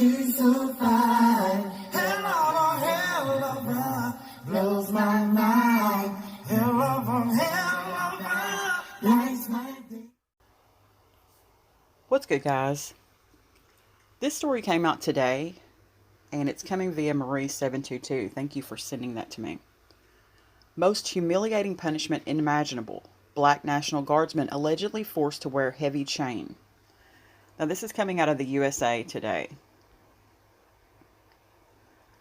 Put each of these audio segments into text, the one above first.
she's so fine. Hell of a ride, blows my mind. Hell of a ride, lights my day. What's good, guys? This story came out today, and it's coming via Marie722. Thank you for sending that to me. Most humiliating punishment inimaginable. Black National Guardsman allegedly forced to wear heavy chain. Now, this is coming out of the USA Today.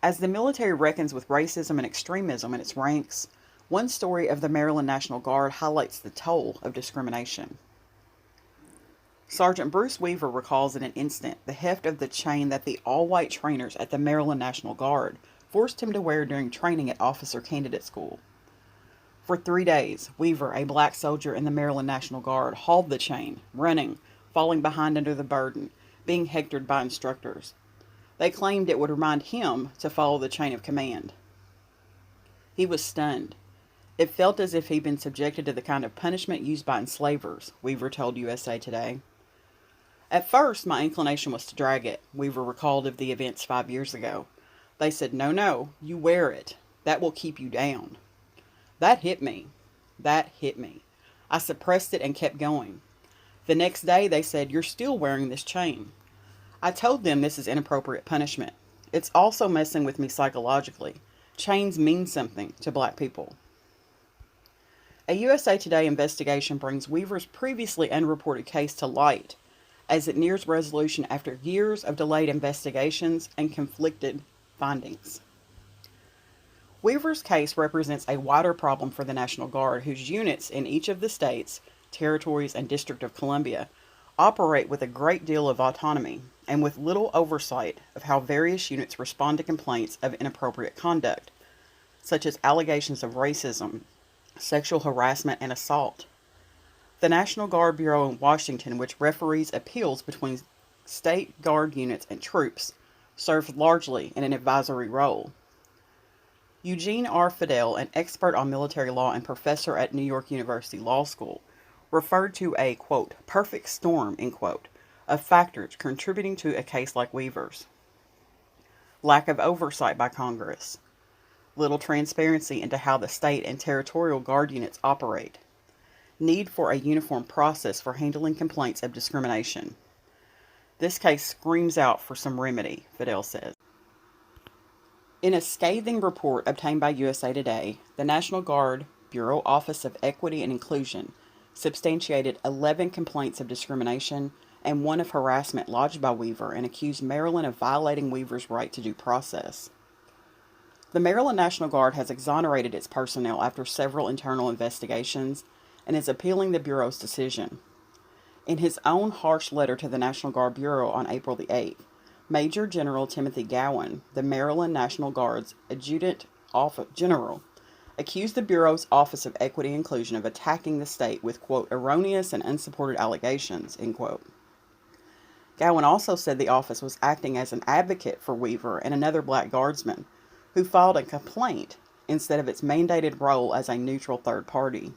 As the military reckons with racism and extremism in its ranks, one story of the Maryland National Guard highlights the toll of discrimination. Sergeant Bruce Weaver recalls in an instant the heft of the chain that the all-white trainers at the Maryland National Guard forced him to wear during training at Officer Candidate School. For 3 days, Weaver, a black soldier in the Maryland National Guard, hauled the chain, running, falling behind under the burden, being hectored by instructors. They claimed it would remind him to follow the chain of command. He was stunned. It felt as if he'd been subjected to the kind of punishment used by enslavers, Weaver told USA Today. At first, my inclination was to drag it, Weaver recalled of the events 5 years ago. They said, no, you wear it. That will keep you down. That hit me. I suppressed it and kept going. The next day, they said, you're still wearing this chain. I told them this is inappropriate punishment. It's also messing with me psychologically. Chains mean something to black people. A USA Today investigation brings Weaver's previously unreported case to light as it nears resolution after years of delayed investigations and conflicted findings. Weaver's case represents a wider problem for the National Guard, whose units in each of the states, territories, and District of Columbia operate with a great deal of autonomy and with little oversight of how various units respond to complaints of inappropriate conduct, such as allegations of racism, sexual harassment, and assault. The National Guard Bureau in Washington, which referees appeals between state Guard units and troops, serves largely in an advisory role. Eugene R. Fidel, an expert on military law and professor at New York University Law School, referred to a, quote, perfect storm, end quote, of factors contributing to a case like Weaver's. Lack of oversight by Congress. Little transparency into how the state and territorial Guard units operate. Need for a uniform process for handling complaints of discrimination. This case screams out for some remedy, Fidel says. In a scathing report obtained by USA Today, the National Guard Bureau Office of Equity and Inclusion substantiated 11 complaints of discrimination and one of harassment lodged by Weaver and accused Maryland of violating Weaver's right to due process. The Maryland National Guard has exonerated its personnel after several internal investigations and is appealing the Bureau's decision. In his own harsh letter to the National Guard Bureau on April the 8th, Major General Timothy Gowan, the Maryland National Guard's Adjutant General, accused the Bureau's Office of Equity and Inclusion of attacking the state with, quote, erroneous and unsupported allegations, end quote. Gowan also said the office was acting as an advocate for Weaver and another black guardsman who filed a complaint instead of its mandated role as a neutral third party.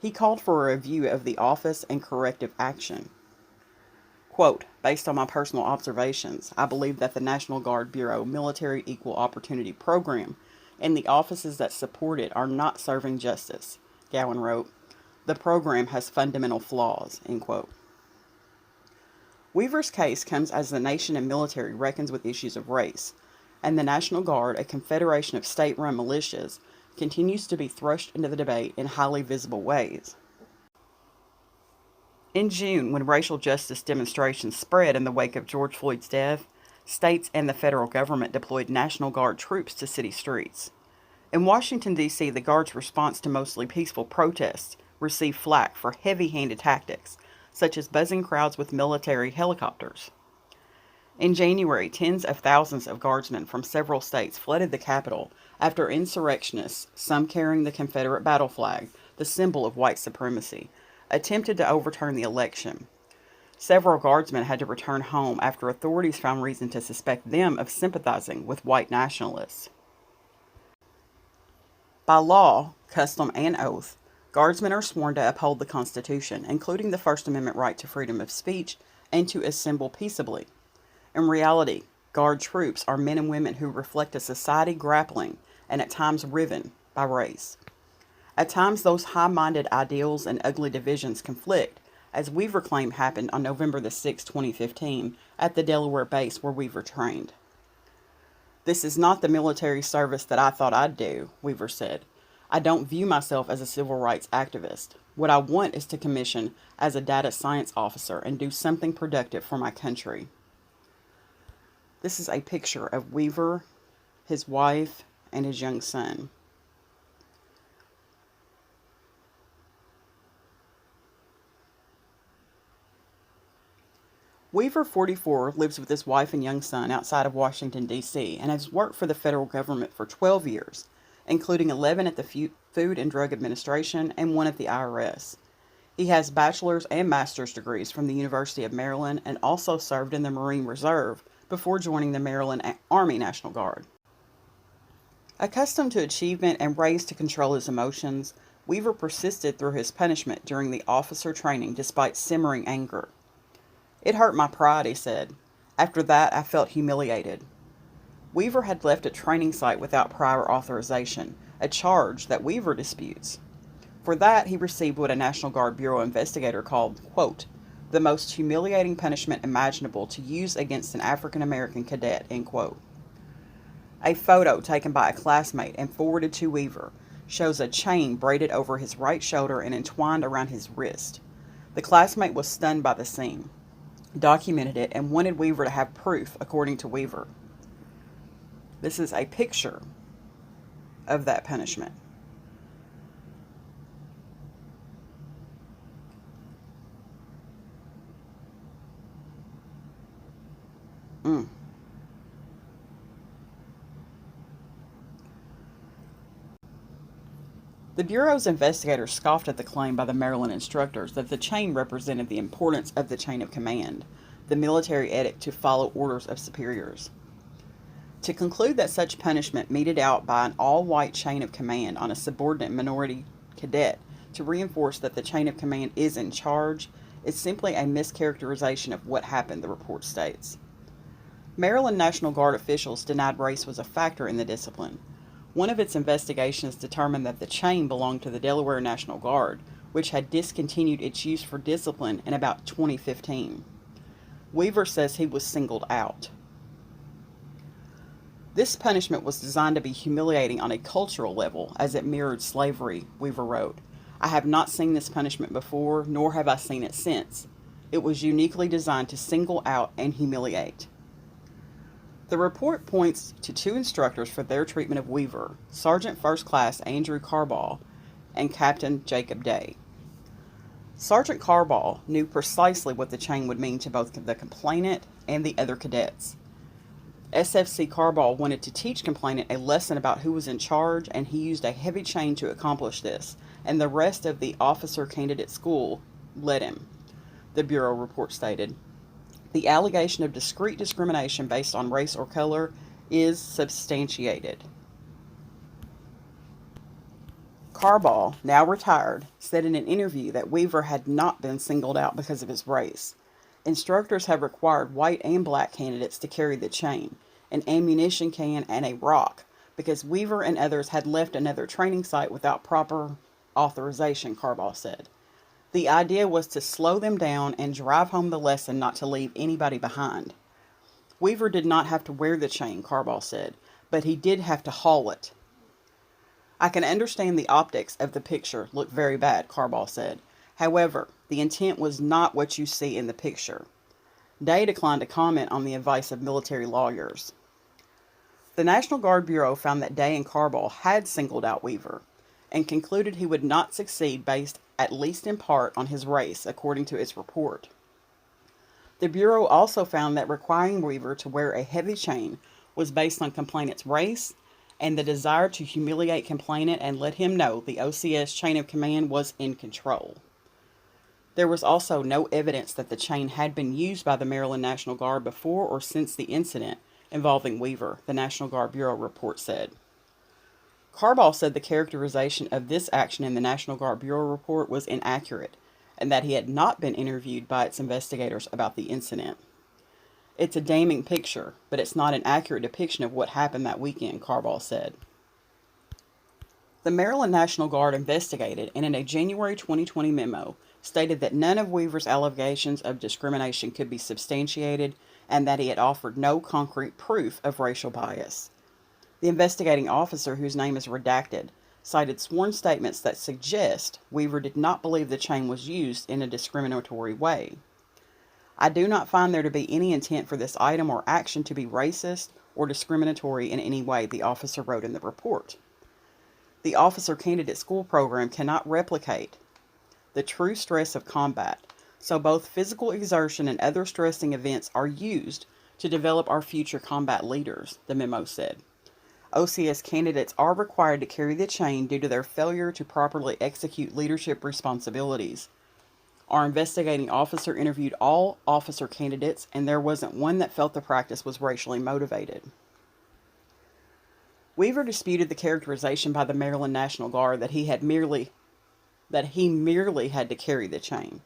He called for a review of the office and corrective action. Quote, based on my personal observations, I believe that the National Guard Bureau Military Equal Opportunity Program and the offices that support it are not serving justice, Gowan wrote. The program has fundamental flaws, end quote. Weaver's case comes as the nation and military reckons with issues of race, and the National Guard, a confederation of state-run militias, continues to be thrust into the debate in highly visible ways. In June, when racial justice demonstrations spread in the wake of George Floyd's death, states and the federal government deployed National Guard troops to city streets. In Washington, D.C., the Guard's response to mostly peaceful protests received flack for heavy-handed tactics, such as buzzing crowds with military helicopters. In January, tens of thousands of Guardsmen from several states flooded the Capitol after insurrectionists, some carrying the Confederate battle flag, the symbol of white supremacy, attempted to overturn the election. Several Guardsmen had to return home after authorities found reason to suspect them of sympathizing with white nationalists. By law, custom, and oath, Guardsmen are sworn to uphold the Constitution, including the First Amendment right to freedom of speech and to assemble peaceably. In reality, Guard troops are men and women who reflect a society grappling and at times riven by race. At times, those high-minded ideals and ugly divisions conflict, as Weaver claimed happened on November the 6th, 2015, at the Delaware base where Weaver trained. "This is not the military service that I thought I'd do," Weaver said. "I don't view myself as a civil rights activist. What I want is to commission as a data science officer and do something productive for my country." This is a picture of Weaver, his wife, and his young son. Weaver, 44, lives with his wife and young son outside of Washington, D.C., and has worked for the federal government for 12 years, including 11 at the Food and Drug Administration and 1 at the IRS. He has bachelor's and master's degrees from the University of Maryland and also served in the Marine Reserve before joining the Maryland Army National Guard. Accustomed to achievement and raised to control his emotions, Weaver persisted through his punishment during the officer training despite simmering anger. "It hurt my pride," he said. "After that, I felt humiliated." Weaver had left a training site without prior authorization, a charge that Weaver disputes. For that, he received what a National Guard Bureau investigator called, quote, "the most humiliating punishment imaginable to use against an African American cadet," end quote. A photo taken by a classmate and forwarded to Weaver shows a chain braided over his right shoulder and entwined around his wrist. The classmate was stunned by the scene, documented it, and wanted Weaver to have proof, according to Weaver. This is a picture of that punishment. The Bureau's investigators scoffed at the claim by the Maryland instructors that the chain represented the importance of the chain of command, the military edict to follow orders of superiors. To conclude that such punishment meted out by an all-white chain of command on a subordinate minority cadet to reinforce that the chain of command is in charge is simply a mischaracterization of what happened, the report states. Maryland National Guard officials denied race was a factor in the discipline. One of its investigations determined that the chain belonged to the Delaware National Guard, which had discontinued its use for discipline in about 2015. Weaver says he was singled out. "This punishment was designed to be humiliating on a cultural level, as it mirrored slavery," Weaver wrote. "I have not seen this punishment before, nor have I seen it since. It was uniquely designed to single out and humiliate." The report points to 2 instructors for their treatment of Weaver, Sergeant First Class Andrew Carball and Captain Jacob Day. Sergeant Carball knew precisely what the chain would mean to both the complainant and the other cadets. SFC Carball wanted to teach complainant a lesson about who was in charge, and he used a heavy chain to accomplish this, and the rest of the officer candidate school led him, the Bureau report stated. "The allegation of discrete discrimination based on race or color is substantiated." Carball, now retired, said in an interview that Weaver had not been singled out because of his race. Instructors have required white and black candidates to carry the chain, an ammunition can, and a rock, because Weaver and others had left another training site without proper authorization, Carball said. "The idea was to slow them down and drive home the lesson not to leave anybody behind." Weaver did not have to wear the chain, Carball said, but he did have to haul it. "I can understand the optics of the picture look very bad," Carball said. "However, the intent was not what you see in the picture." Day declined to comment on the advice of military lawyers. The National Guard Bureau found that Day and Carball had singled out Weaver and concluded he would not succeed based at least in part on his race, according to its report. The Bureau also found that requiring Weaver to wear a heavy chain was based on complainant's race and the desire to humiliate complainant and let him know the OCS chain of command was in control. There was also no evidence that the chain had been used by the Maryland National Guard before or since the incident involving Weaver, the National Guard Bureau report said. Carball said the characterization of this action in the National Guard Bureau report was inaccurate, and that he had not been interviewed by its investigators about the incident. It's a damning picture, but it's not an accurate depiction of what happened that weekend, Carball said. The Maryland National Guard investigated and in a January 2020 memo stated that none of Weaver's allegations of discrimination could be substantiated and that he had offered no concrete proof of racial bias. The investigating officer, whose name is redacted, cited sworn statements that suggest Weaver did not believe the chain was used in a discriminatory way. I do not find there to be any intent for this item or action to be racist or discriminatory in any way, the officer wrote in the report. The officer candidate school program cannot replicate the true stress of combat, so both physical exertion and other stressing events are used to develop our future combat leaders, the memo said. OCS candidates are required to carry the chain due to their failure to properly execute leadership responsibilities. Our investigating officer interviewed all officer candidates, and there wasn't one that felt the practice was racially motivated. Weaver disputed the characterization by the Maryland National Guard that he merely had to carry the chain.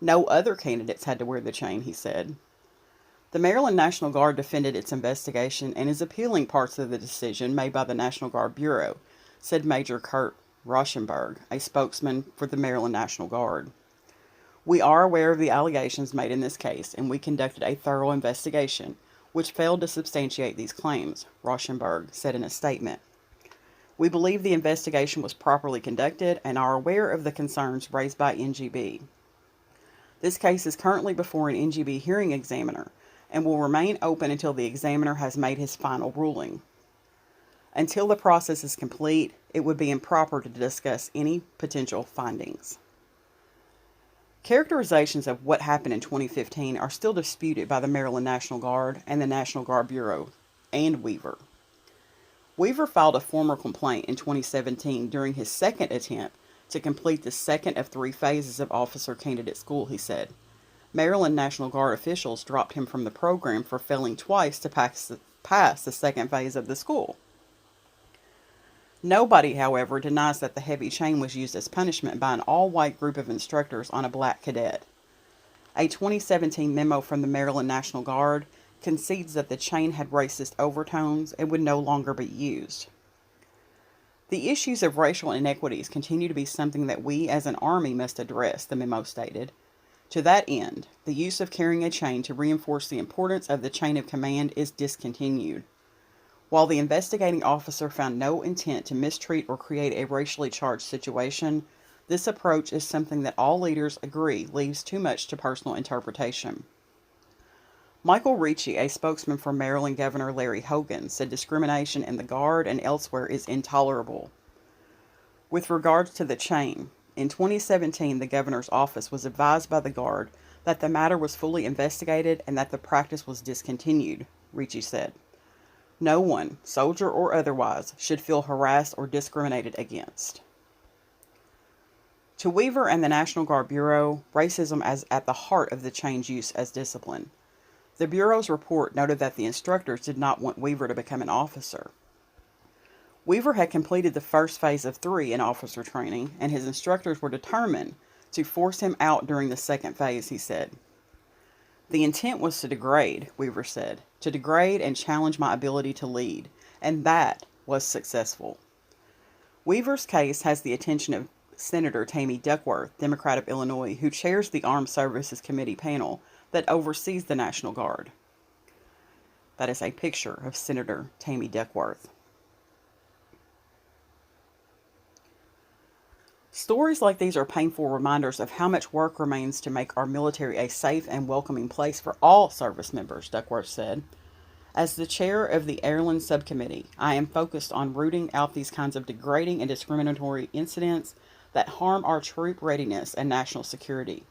No other candidates had to wear the chain, he said. The Maryland National Guard defended its investigation and is appealing parts of the decision made by the National Guard Bureau, said Major Kurt Rauschenberg, a spokesman for the Maryland National Guard. We are aware of the allegations made in this case, and we conducted a thorough investigation, which failed to substantiate these claims, Rauschenberg said in a statement. We believe the investigation was properly conducted and are aware of the concerns raised by NGB. This case is currently before an NGB hearing examiner and will remain open until the examiner has made his final ruling. Until the process is complete, it would be improper to discuss any potential findings. Characterizations of what happened in 2015 are still disputed by the Maryland National Guard and the National Guard Bureau and Weaver. Weaver filed a formal complaint in 2017 during his second attempt to complete the second of 3 phases of officer candidate school, he said. Maryland National Guard officials dropped him from the program for failing twice to pass the second phase of the school. Nobody, however, denies that the heavy chain was used as punishment by an all-white group of instructors on a black cadet. A 2017 memo from the Maryland National Guard concedes that the chain had racist overtones and would no longer be used. The issues of racial inequities continue to be something that we as an Army must address, the memo stated. To that end, the use of carrying a chain to reinforce the importance of the chain of command is discontinued. While the investigating officer found no intent to mistreat or create a racially charged situation, this approach is something that all leaders agree leaves too much to personal interpretation. Michael Ricci, a spokesman for Maryland Governor Larry Hogan, said discrimination in the Guard and elsewhere is intolerable. With regards to the chain, in 2017 the governor's office was advised by the Guard that the matter was fully investigated and that the practice was discontinued, Ricci said. No one, soldier or otherwise, should feel harassed or discriminated against. To Weaver and the National Guard Bureau, racism is at the heart of the chain's use as discipline. The Bureau's report noted that the instructors did not want Weaver to become an officer. Weaver had completed the first phase of 3 in officer training, and his instructors were determined to force him out during the second phase, he said. The intent was to degrade, Weaver said, to degrade and challenge my ability to lead, and that was successful. Weaver's case has the attention of Senator Tammy Duckworth, Democrat of Illinois, who chairs the Armed Services Committee panel that oversees the National Guard. That is a picture of Senator Tammy Duckworth. Stories like these are painful reminders of how much work remains to make our military a safe and welcoming place for all service members, Duckworth said. As the chair of the Airline Subcommittee, I am focused on rooting out these kinds of degrading and discriminatory incidents that harm our troop readiness and national security.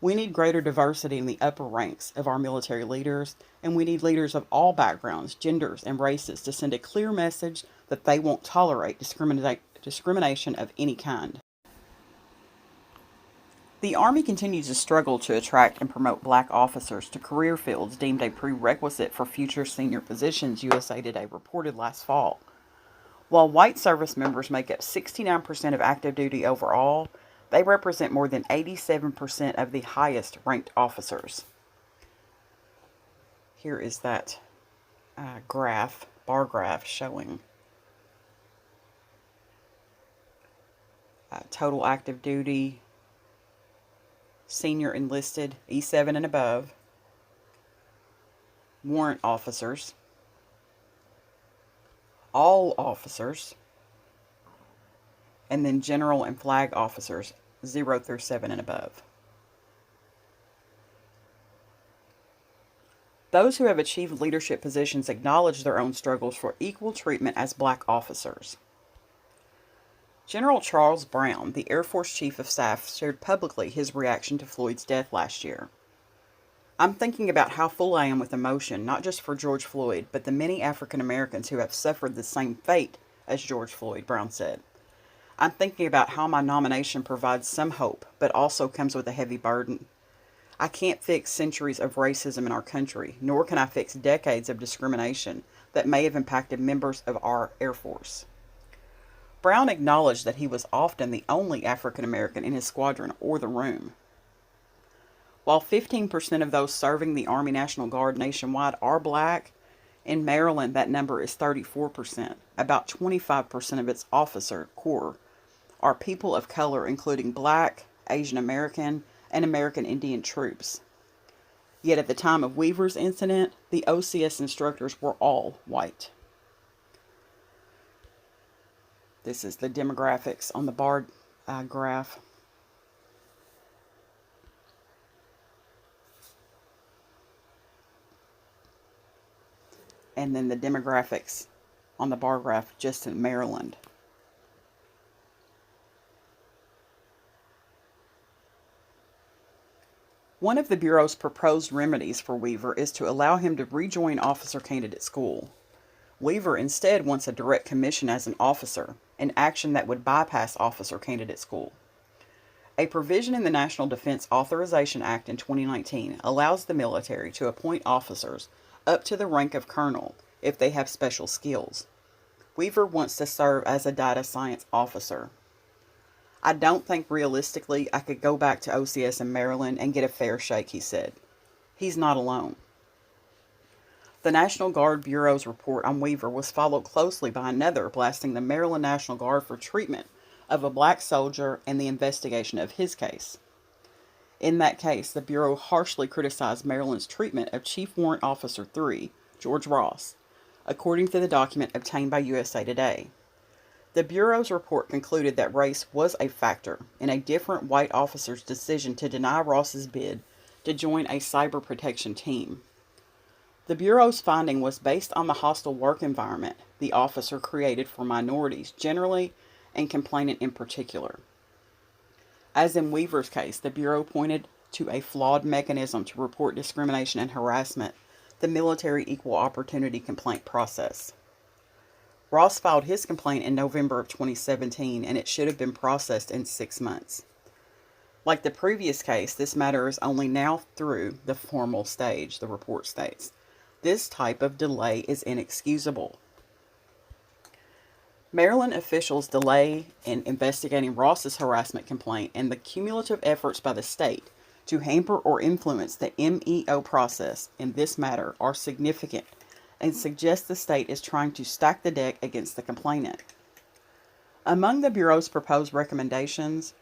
We need greater diversity in the upper ranks of our military leaders, and we need leaders of all backgrounds, genders, and races to send a clear message that they won't tolerate discrimination of any kind. The Army continues to struggle to attract and promote black officers to career fields deemed a prerequisite for future senior positions, USA Today reported last fall. While white service members make up 69% of active duty overall, they represent more than 87% of the highest ranked officers. Here is that bar graph showing total active duty, senior enlisted, E7 and above, warrant officers, all officers, and then general and flag officers, 0 through 7 and above. Those who have achieved leadership positions acknowledge their own struggles for equal treatment as black officers. General Charles Brown, the Air Force Chief of Staff, shared publicly his reaction to Floyd's death last year. "I'm thinking about how full I am with emotion, not just for George Floyd, but the many African Americans who have suffered the same fate as George Floyd," Brown said. "I'm thinking about how my nomination provides some hope, but also comes with a heavy burden. I can't fix centuries of racism in our country, nor can I fix decades of discrimination that may have impacted members of our Air Force." Brown acknowledged that he was often the only African American in his squadron or the room. While 15% of those serving the Army National Guard nationwide are black, in Maryland that number is 34%. About 25% of its officer corps are people of color, including black, Asian American, and American Indian troops. Yet at the time of Weaver's incident, the OCS instructors were all white. This is the demographics on the bar graph. And then the demographics on the bar graph just in Maryland. One of the Bureau's proposed remedies for Weaver is to allow him to rejoin officer candidate school. Weaver instead wants a direct commission as an officer, an action that would bypass officer candidate school. A provision in the National Defense Authorization Act in 2019 allows the military to appoint officers up to the rank of colonel if they have special skills. Weaver wants to serve as a data science officer. "I don't think realistically I could go back to OCS in Maryland and get a fair shake," he said. He's not alone. The National Guard Bureau's report on Weaver was followed closely by another blasting the Maryland National Guard for treatment of a black soldier and the investigation of his case. In that case, the Bureau harshly criticized Maryland's treatment of Chief Warrant Officer 3, George Ross, according to the document obtained by USA Today. The Bureau's report concluded that race was a factor in a different white officer's decision to deny Ross's bid to join a cyber protection team. The Bureau's finding was based on the hostile work environment the officer created for minorities generally and complainant in particular. As in Weaver's case, the Bureau pointed to a flawed mechanism to report discrimination and harassment, the military equal opportunity complaint process. Ross filed his complaint in November of 2017, and it should have been processed in 6 months. Like the previous case, this matter is only now through the formal stage, the report states. This type of delay is inexcusable. Maryland officials' delay in investigating Ross's harassment complaint and the cumulative efforts by the state to hamper or influence the MEO process in this matter are significant and suggest the state is trying to stack the deck against the complainant. Among the Bureau's proposed recommendations,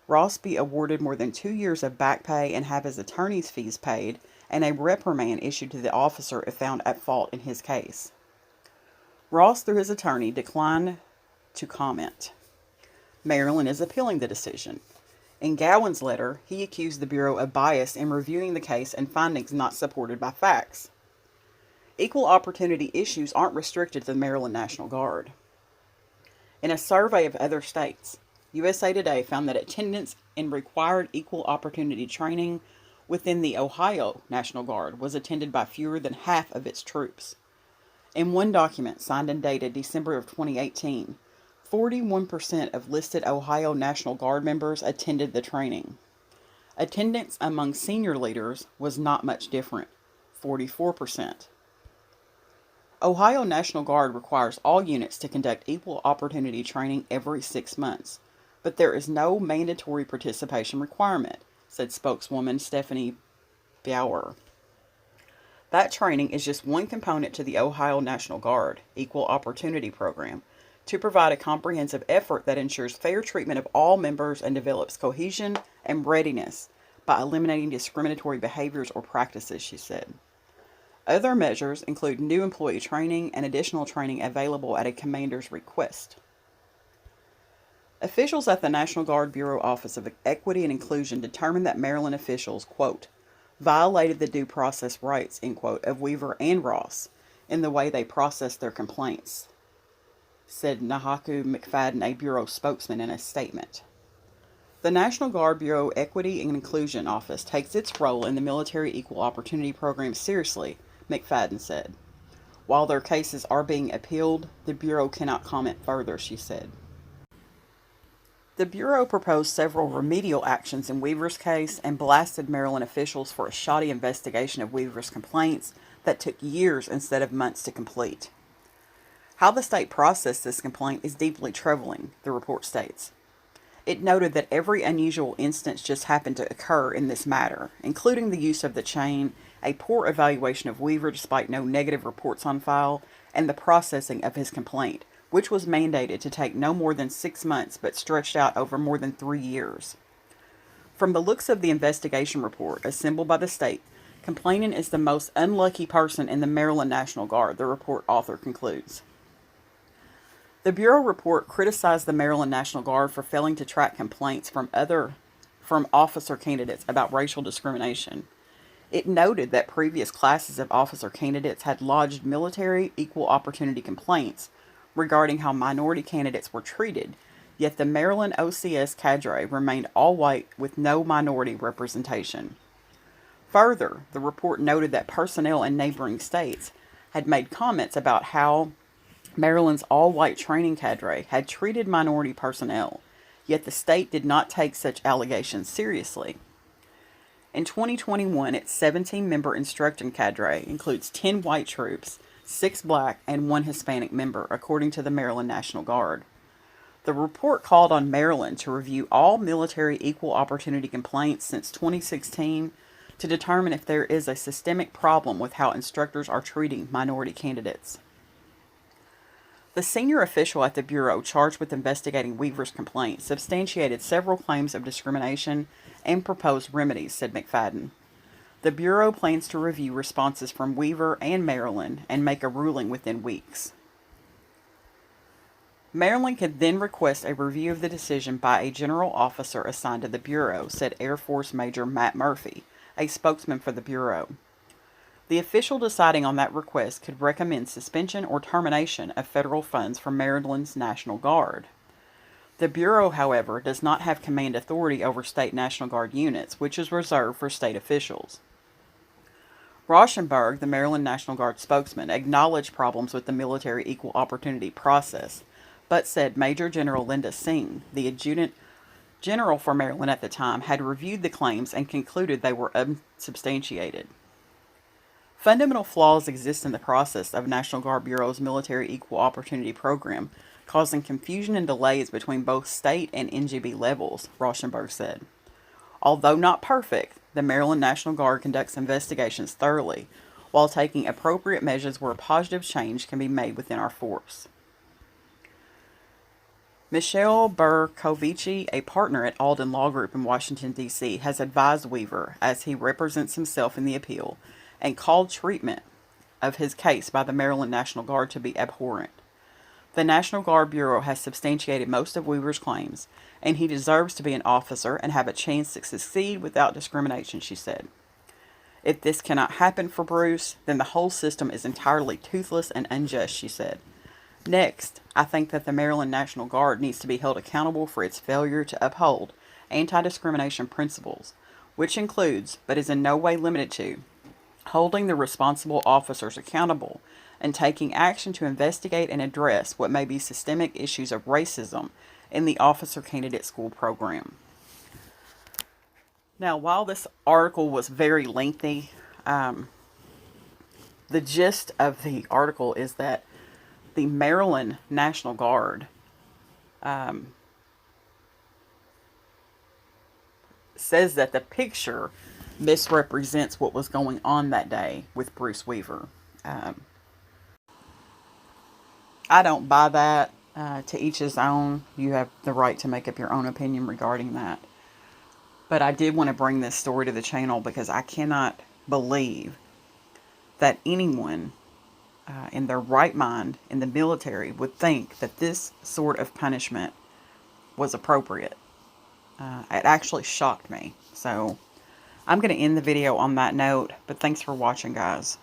Ross be awarded more than 2 years of back pay and have his attorney's fees paid, and a reprimand issued to the officer if found at fault in his case. Ross, through his attorney, declined to comment. Maryland is appealing the decision. In Gowan's letter, he accused the Bureau of bias in reviewing the case and findings not supported by facts. Equal opportunity issues aren't restricted to the Maryland National Guard. In a survey of other states, USA Today found that attendance in required equal opportunity training within the Ohio National Guard was attended by fewer than half of its troops. In one document signed and dated December of 2018, 41% of listed Ohio National Guard members attended the training. Attendance among senior leaders was not much different, 44%. Ohio National Guard requires all units to conduct equal opportunity training every 6 months, but there is no mandatory participation requirement, said spokeswoman Stephanie Bauer. That training is just one component to the Ohio National Guard Equal Opportunity Program to provide a comprehensive effort that ensures fair treatment of all members and develops cohesion and readiness by eliminating discriminatory behaviors or practices, she said. Other measures include new employee training and additional training available at a commander's request. Officials at the National Guard Bureau Office of Equity and Inclusion determined that Maryland officials, quote, violated the due process rights, end quote, of Weaver and Ross in the way they processed their complaints, said Nahaku McFadden, a Bureau spokesman, in a statement. The National Guard Bureau Equity and Inclusion Office takes its role in the Military Equal Opportunity Program seriously, McFadden said. While their cases are being appealed, the Bureau cannot comment further, she said. The Bureau proposed several remedial actions in Weaver's case and blasted Maryland officials for a shoddy investigation of Weaver's complaints that took years instead of months to complete. How the state processed this complaint is deeply troubling, the report states. It noted that every unusual instance just happened to occur in this matter, including the use of the chain, a poor evaluation of Weaver despite no negative reports on file, and the processing of his complaint, which was mandated to take no more than 6 months but stretched out over more than 3 years. From the looks of the investigation report assembled by the state, complainant is the most unlucky person in the Maryland National Guard, the report author concludes. The Bureau report criticized the Maryland National Guard for failing to track complaints from officer candidates about racial discrimination. It noted that previous classes of officer candidates had lodged military equal opportunity complaints regarding how minority candidates were treated, yet the Maryland OCS cadre remained all white with no minority representation. Further, the report noted that personnel in neighboring states had made comments about how Maryland's all-white training cadre had treated minority personnel, yet the state did not take such allegations seriously. In 2021, its 17-member instructing cadre includes 10 white troops, 6 black, and 1 Hispanic member, according to the Maryland National Guard. The report called on Maryland to review all military equal opportunity complaints since 2016 to determine if there is a systemic problem with how instructors are treating minority candidates. The senior official at the Bureau charged with investigating Weaver's complaint substantiated several claims of discrimination and proposed remedies, said McFadden. The Bureau plans to review responses from Weaver and Maryland and make a ruling within weeks. Maryland could then request a review of the decision by a general officer assigned to the Bureau, said Air Force Major Matt Murphy, a spokesman for the Bureau. The official deciding on that request could recommend suspension or termination of federal funds from Maryland's National Guard. The Bureau, however, does not have command authority over state National Guard units, which is reserved for state officials. Rauschenberg, the Maryland National Guard spokesman, acknowledged problems with the military equal opportunity process, but said Major General Linda Singh, the adjutant general for Maryland at the time, had reviewed the claims and concluded they were unsubstantiated. Fundamental flaws exist in the process of National Guard Bureau's Military Equal Opportunity Program, causing confusion and delays between both state and NGB levels, Rauschenberg said. Although not perfect, the Maryland National Guard conducts investigations thoroughly, while taking appropriate measures where positive change can be made within our force. Michelle Bercovici, a partner at Alden Law Group in Washington, D.C., has advised Weaver, as he represents himself in the appeal, and called treatment of his case by the Maryland National Guard to be abhorrent. The National Guard Bureau has substantiated most of Weaver's claims, and he deserves to be an officer and have a chance to succeed without discrimination, she said. If this cannot happen for Bruce, then the whole system is entirely toothless and unjust, she said. Next, I think that the Maryland National Guard needs to be held accountable for its failure to uphold anti-discrimination principles, which includes, but is in no way limited to, holding the responsible officers accountable and taking action to investigate and address what may be systemic issues of racism in the officer candidate school program. Now, while this article was very lengthy, the gist of the article is that the Maryland National Guard says that the picture misrepresents what was going on that day with Bruce Weaver. I don't buy that. To each his own. You have the right to make up your own opinion regarding that. But I did want to bring this story to the channel because I cannot believe that anyone in their right mind in the military would think that this sort of punishment was appropriate. It actually shocked me. So I'm going to end the video on that note, but thanks for watching, guys.